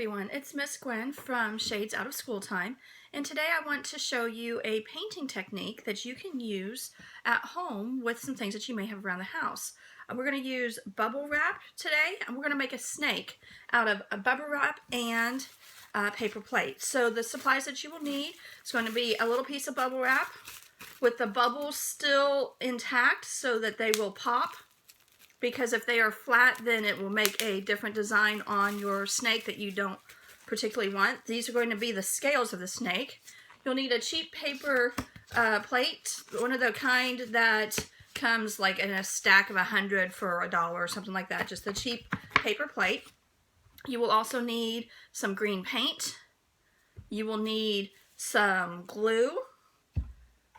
everyone, it's Miss Gwen from Shades Out of School Time, and today I want to show you a painting technique that you can use at home with some things that you may have around the house. We're going to use bubble wrap today, and we're going to make a snake out of a bubble wrap and paper plate. So the supplies that you will need is going to be a little piece of bubble wrap with the bubbles still intact so that they will pop. Because if they are flat, then it will make a different design on your snake that you don't particularly want. These are going to be the scales of the snake. You'll need a cheap paper plate, one of the kind that comes like in a stack of 100 for $1 or something like that, just a cheap paper plate. You will also need some green paint. You will need some glue.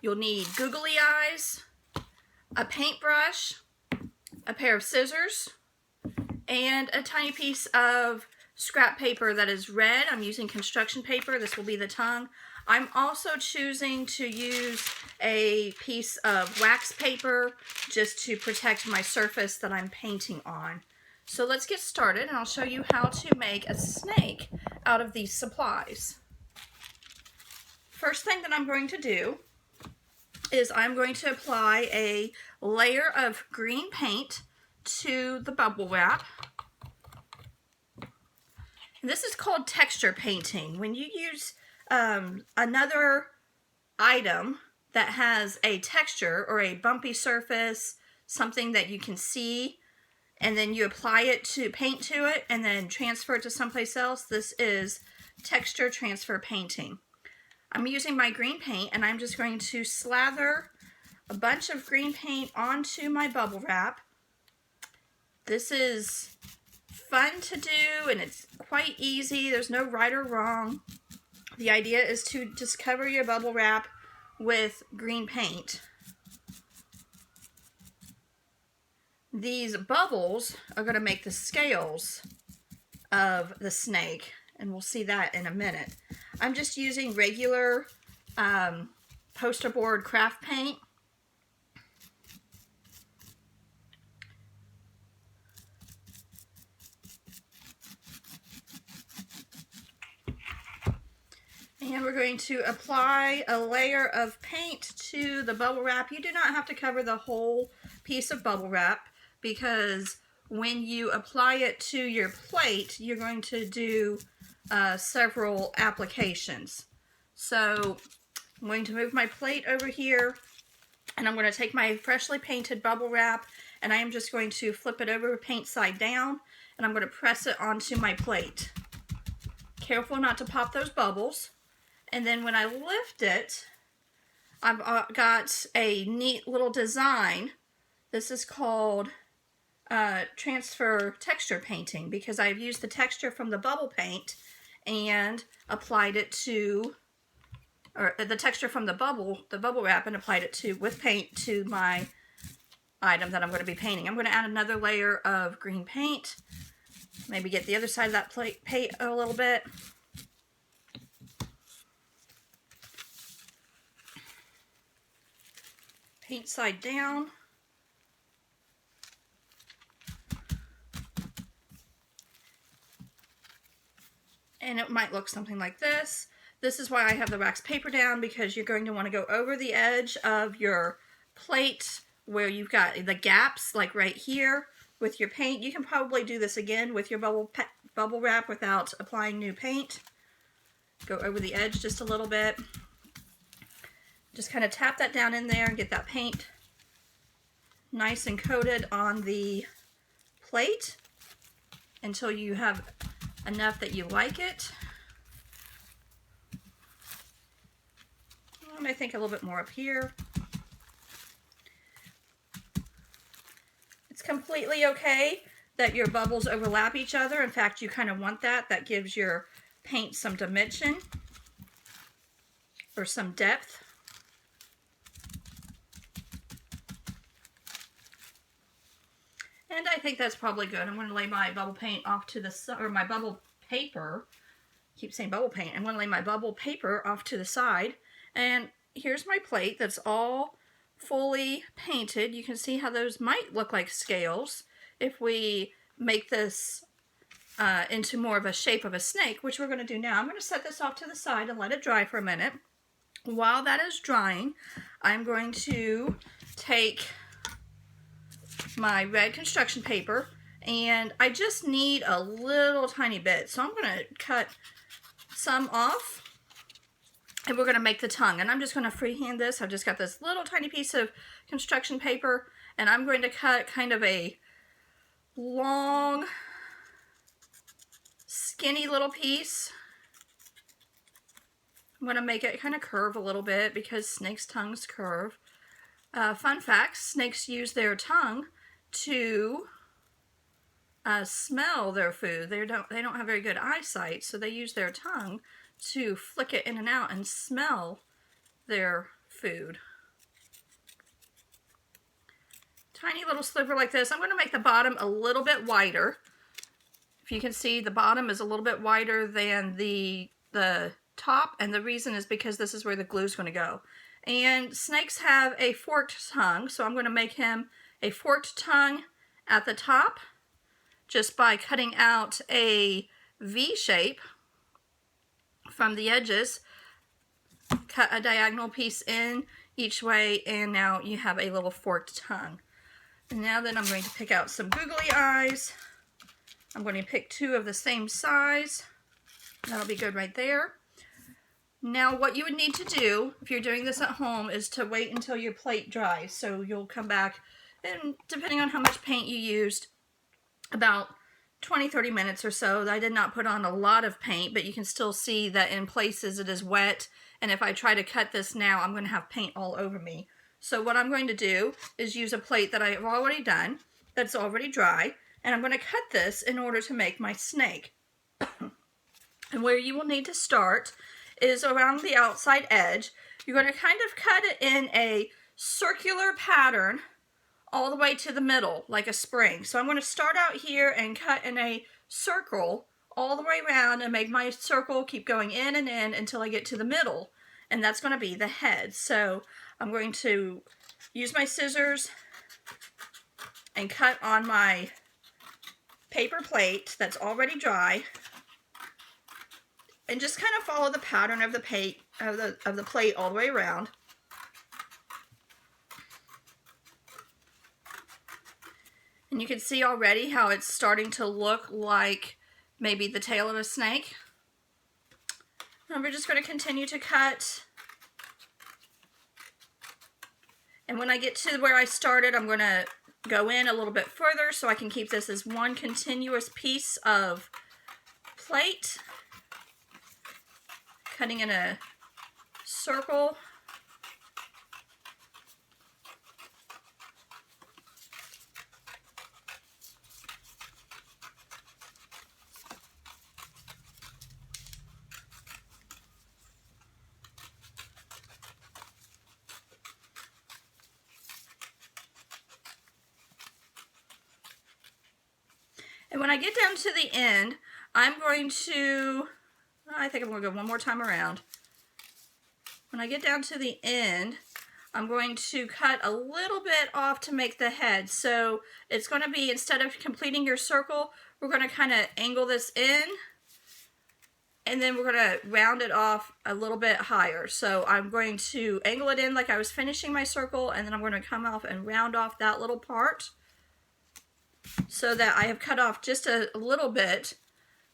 You'll need googly eyes, a paintbrush, a pair of scissors, and a tiny piece of scrap paper that is red. I'm using construction paper. This will be the tongue. I'm also choosing to use a piece of wax paper just to protect my surface that I'm painting on. So let's get started, and I'll show you how to make a snake out of these supplies. First thing that I'm going to do is I'm going to apply a layer of green paint to the bubble wrap. And this is called texture painting. When you use another item that has a texture or a bumpy surface, something that you can see, and then you apply it to paint to it and then transfer it to someplace else, this is texture transfer painting. I'm using my green paint, and I'm just going to slather a bunch of green paint onto my bubble wrap. This is fun to do, and it's quite easy. There's no right or wrong. The idea is to just cover your bubble wrap with green paint. These bubbles are going to make the scales of the snake, and we'll see that in a minute. I'm just using regular poster board craft paint. And we're going to apply a layer of paint to the bubble wrap. You do not have to cover the whole piece of bubble wrap, because when you apply it to your plate, you're going to do several applications. So I'm going to move my plate over here, and I'm going to take my freshly painted bubble wrap, and I am just going to flip it over paint side down, and I'm going to press it onto my plate. Careful not to pop those bubbles. And then when I lift it, I've got a neat little design. This is called transfer texture painting, because I've used the texture from the bubble paint and applied it to, or the texture from the bubble wrap, and applied it to, with paint, to my item that I'm going to be painting. I'm going to add another layer of green paint. Maybe get the other side of that plate paint a little bit. Paint side down. And it might look something like this. This is why I have the wax paper down, because you're going to want to go over the edge of your plate where you've got the gaps, like right here, with your paint. You can probably do this again with your bubble wrap without applying new paint. Go over the edge just a little bit. Just kind of tap that down in there and get that paint nice and coated on the plate until you have enough that you like it. And I think a little bit more up here. It's completely okay that your bubbles overlap each other. In fact, you kind of want that. That gives your paint some dimension or some depth. And I think that's probably good. I'm going to lay my bubble paint off to the side, or my bubble paper. I keep saying bubble paint. I'm going to lay my bubble paper off to the side. And here's my plate that's all fully painted. You can see how those might look like scales if we make this into more of a shape of a snake, which we're going to do now. I'm going to set this off to the side and let it dry for a minute. While that is drying, I'm going to take my red construction paper, and I just need a little tiny bit. So I'm going to cut some off, and we're going to make the tongue. And I'm just going to freehand this. I've just got this little tiny piece of construction paper, and I'm going to cut kind of a long, skinny little piece. I'm going to make it kind of curve a little bit because snakes' tongues curve. Fun fact, snakes use their tongue to smell their food. They don't have very good eyesight, so they use their tongue to flick it in and out and smell their food. Tiny little sliver like this. I'm going to make the bottom a little bit wider. If you can see, the bottom is a little bit wider than the top, and the reason is because this is where the glue is going to go. And snakes have a forked tongue, so I'm going to make him a forked tongue at the top just by cutting out a V shape from the edges. Cut a diagonal piece in each way, and now you have a little forked tongue. And now then I'm going to pick out some googly eyes. I'm going to pick 2 of the same size. That'll be good right there. Now what you would need to do if you're doing this at home is to wait until your plate dries. So you'll come back, and depending on how much paint you used, about 20-30 minutes or so. I did not put on a lot of paint, but you can still see that in places it is wet, and if I try to cut this now, I'm going to have paint all over me. So what I'm going to do is use a plate that I have already done, that's already dry, and I'm going to cut this in order to make my snake. And where you will need to start is around the outside edge. You're going to kind of cut it in a circular pattern all the way to the middle, like a spring. So I'm going to start out here and cut in a circle all the way around and make my circle keep going in and in until I get to the middle. And that's going to be the head. So I'm going to use my scissors and cut on my paper plate that's already dry. And just kind of follow the pattern of the plate all the way around. And you can see already how it's starting to look like maybe the tail of a snake. And we're just going to continue to cut. And when I get to where I started, I'm going to go in a little bit further so I can keep this as one continuous piece of plate. Cutting in a circle. And when I get down to the end, I'm going to, I think I'm going to go one more time around. When I get down to the end, I'm going to cut a little bit off to make the head. So it's going to be, instead of completing your circle, we're going to kind of angle this in, and then we're going to round it off a little bit higher. So I'm going to angle it in like I was finishing my circle, and then I'm going to come off and round off that little part so that I have cut off just a little bit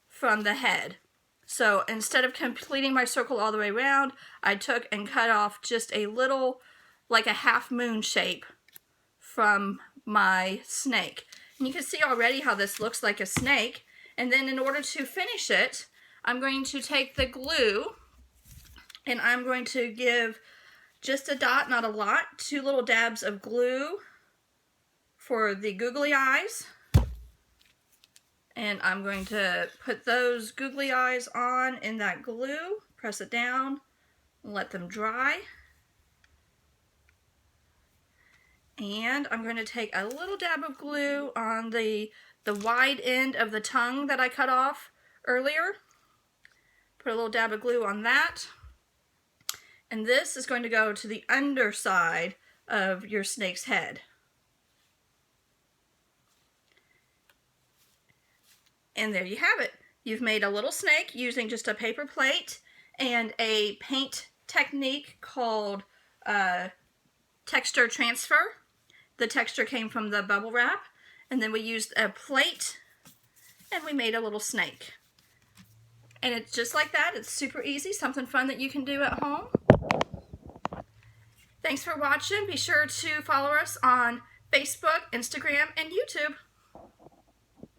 from the head. So instead of completing my circle all the way around, I took and cut off just a little, like a half moon shape from my snake. And you can see already how this looks like a snake. And then in order to finish it, I'm going to take the glue and I'm going to give just a dot, not a lot, 2 little dabs of glue for the googly eyes. And I'm going to put those googly eyes on in that glue, press it down, let them dry. And I'm going to take a little dab of glue on the wide end of the tongue that I cut off earlier. Put a little dab of glue on that. And this is going to go to the underside of your snake's head. And there you have it. You've made a little snake using just a paper plate and a paint technique called texture transfer. The texture came from the bubble wrap, and then we used a plate and we made a little snake. And it's just like that. It's super easy, something fun that you can do at home. Thanks for watching. Be sure to follow us on Facebook, Instagram, and YouTube.